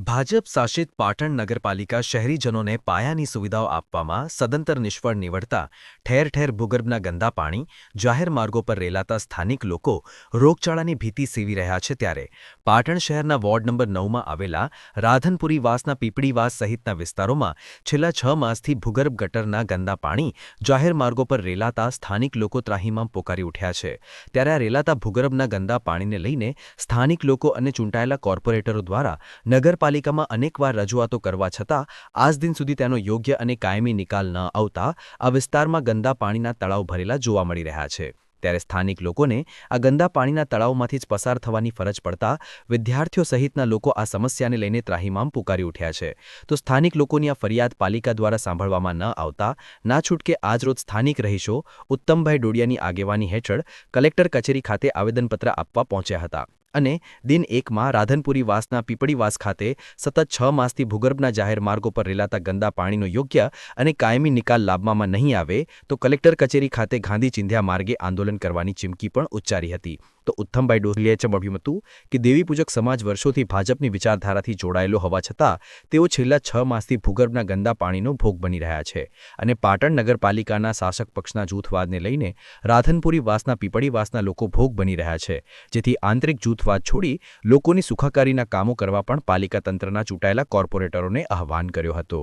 ભાજપ શાસિત પાટણ નગરપાલિકા શહેરીજનોને પાયાની સુવિધાઓ આપવામાં સદંતર નિષ્ફળ નીવડતા ઠેર ઠેર ભૂગર્ભના ગંદા પાણી જાહેર માર્ગો પર રેલાતા સ્થાનિક લોકો રોગચાળાની ભીતિ સેવી રહ્યા છે ત્યારે પાટણ શહેરના વોર્ડ નંબર 9માં આવેલા રાધનપુરી વાસના પીપળીવાસ સહિતના વિસ્તારોમાં છેલ્લા 6 માસથી ભૂગર્ભ ગટરના ગંદા પાણી જાહેર માર્ગો પર રેલાતા સ્થાનિક લોકો ત્રાહિમામ પોકારી ઉઠ્યા છે ત્યારે આ રેલાતા ભૂગર્ભના ગંદા પાણીને લઈને સ્થાનિક લોકો અને ચૂંટાયેલા કોર્પોરેટરો દ્વારા નગરપાલિકામાં અનેકવાર રજૂઆતો કરવા છતાં આજ દિન સુધી તેનો યોગ્ય અને કાયમી નિકાલ ન આવતા આ વિસ્તારમાં ગંદા પાણીના તળાવ ભરેલા જોવા મળી રહ્યા છે ત્યારે સ્થાનિક લોકોને આ ગંદા પાણીના તળાવમાંથી જ પસાર થવાની ફરજ પડતા વિદ્યાર્થીઓ સહિતના લોકો આ સમસ્યાને લઈને ત્રાહિમામ પુકારી ઉઠ્યા છે તો સ્થાનિક લોકોની આ ફરિયાદ પાલિકા દ્વારા સાંભળવામાં ન આવતા ના છૂટકે આજરોજ સ્થાનિક રહીશો ઉત્તમભાઈ ડોડિયાની આગેવાની હેઠળ કલેક્ટર કચેરી ખાતે આવેદનપત્ર આપવા પહોંચ્યા હતા અને દિન 1માં રાધનપુરી વાસના પીપળીવાસ ખાતે સતત 6 માસથી ભૂગર્ભના જાહેર માર્ગો પર રેલાતા ગંદા પાણીનો યોગ્ય અને કાયમી નિકાલ લાવવામાં નહીં આવે તો કલેક્ટર કચેરી ખાતે ગાંધી ચિંધ્યા માર્ગે આંદોલન કરવાની ચીમકી પણ ઉચ્ચારી હતી તો ઉત્તમભાઈ ડોડિયાએ જણાવ્યું હતું કે દેવીપૂજક સમાજ વર્ષોથી ભાજપની વિચારધારાથી જોડાયેલો હોવા છતાં તેઓ છેલ્લા 6 માસથી ભૂગર્ભના ગંદા પાણીનો ભોગ બની રહ્યા છે અને પાટણ નગરપાલિકાના શાસક પક્ષના જૂથવાદને લઈને રાધનપુરી વાસના પીપળીવાસના લોકો ભોગ બની રહ્યા છે જેથી આંતરિક જૂથવાદ છોડી લોકોની સુખાકારીના કામો કરવા પણ પાલિકા તંત્રના ચૂંટાયેલા કોર્પોરેટરોને આહવાન કર્યો હતો।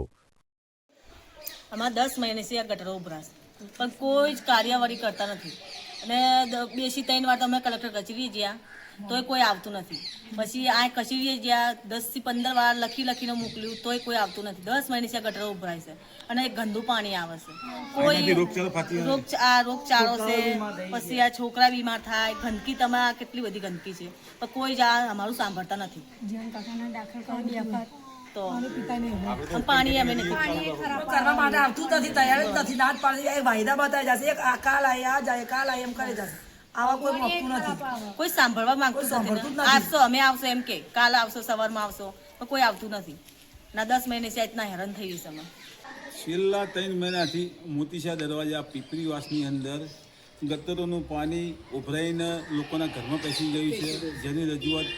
આમાં 10 મહિનાથી આ ગટરો ઉભરાશે પણ કોઈ જ કાર્યવાહી કરતા નથી અને 2 થી 3 વાર અમે કલેક્ટર કચેરીએ ગયા તોય કોઈ આવતું નથી પછી આ કચેરીએ ગયા 10 થી 15 વાર લખીને મોકલ્યું તોય કોઈ આવતું નથી 10 મહિનાથી આ ગટરો ઉભરાય છે અને ગંદુ પાણી આવે છે કોઈ રોગચાળો છે પછી આ છોકરા બીમાર થાય ગંદકી તમારે કેટલી બધી ગંદકી છે પણ કોઈ જ અમારું સાંભળતા નથી તો પાણી અમે નથી કરવા માટે આવતું નથી તૈયાર જ નથી નાટ પાણી વાયદા બતાવી જશે એક આ કાલ આય આ જાય કાલ આય એમ કરી જશે આવા કોઈ મોકતું નથી કોઈ સાંભળવા માંગતું નથી આવશો અમે આવશો એમ કે કાલ આવશો સવારમાં આવશો પણ કોઈ આવતું નથી ના 10 મહિને છે એટલા હેરાન થઈ ગયું છે અમે છેલ્લા 3 મહિનાથી મોતીશા દરવાજા પીપળીવાસની અંદર ગટરોનું પાણી ઉભરાઈને લોકોના ઘરમાં પેસી ગયું છે જેની રજૂઆત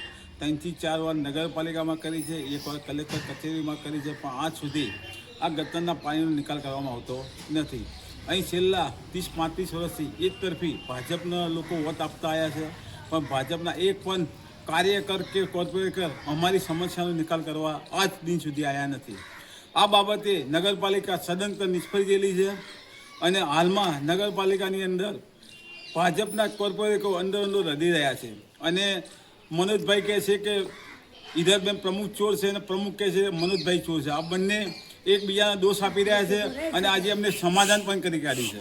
3 થી 4 વાર નગરપાલિકામાં કરી છે એક વાર કલેક્ટર કચેરીમાં કરી છે પણ આજ સુધી આ ગટરના પાણીનો નિકાલ કરવામાં આવતો નથી। અહીં છેલ્લા 30-35 વર્ષથી એક તરફી ભાજપના લોકો વોટ આપતા આવ્યા છે પણ ભાજપના એક પણ કાર્યકર કે કોર્પોરેટર અમારી સમસ્યાનો નિકાલ કરવા આજ દિન સુધી આવ્યા નથી। આ બાબતે નગરપાલિકા સદંતર નિષ્ફળ ગયેલી છે અને હાલમાં નગરપાલિકાની અંદર ભાજપના કોર્પોરેટરો અંદર રડી રહ્યા છે અને मनोजभाई કહે છે કે ઇધરબેન પ્રમુખ ચોર છે અને પ્રમુખ કહે છે મનોજભાઈ ચોર છે। આ બંને એકબીજાના દોષ આપી રહ્યા છે અને આજે અમને સમાધાન પણ કરી કાઢી છે।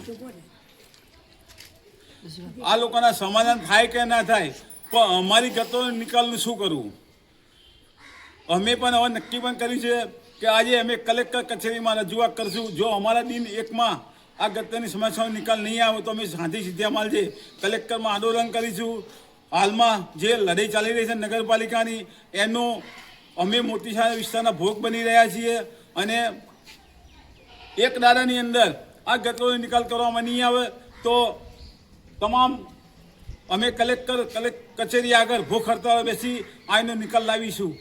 આ લોકોના સમાધાન થાય કે ના થાય પણ અમારી ગતો નિકાલનું શું કરવું અમે પણ હવે નક્કી પણ કર્યું છે કે આજે અમે કલેક્ટર કચેરીમાં રજૂઆત કરશું જો અમારા દિન 1માં આ ગતની સમસ્યાનો નિકાલ નહીં આવે તો અમે સાંજે સીધા માલજે કલેક્ટરમાં આંદોલન કરીશું। હાલમાં જે લડાઈ ચાલી રહી છે નગરપાલિકાની એનો અમે મોતીશા વિસ્તારના ભોગ બની રહ્યા છીએ અને એક દાડાની અંદર આ ગટરનો નિકાલ કરવામાં નહીં આવે તો તમામ અમે કલેક્ટર કચેરી આગળ ભૂખ હડતાળ બેસી આનો નિકાલ લાવીશું।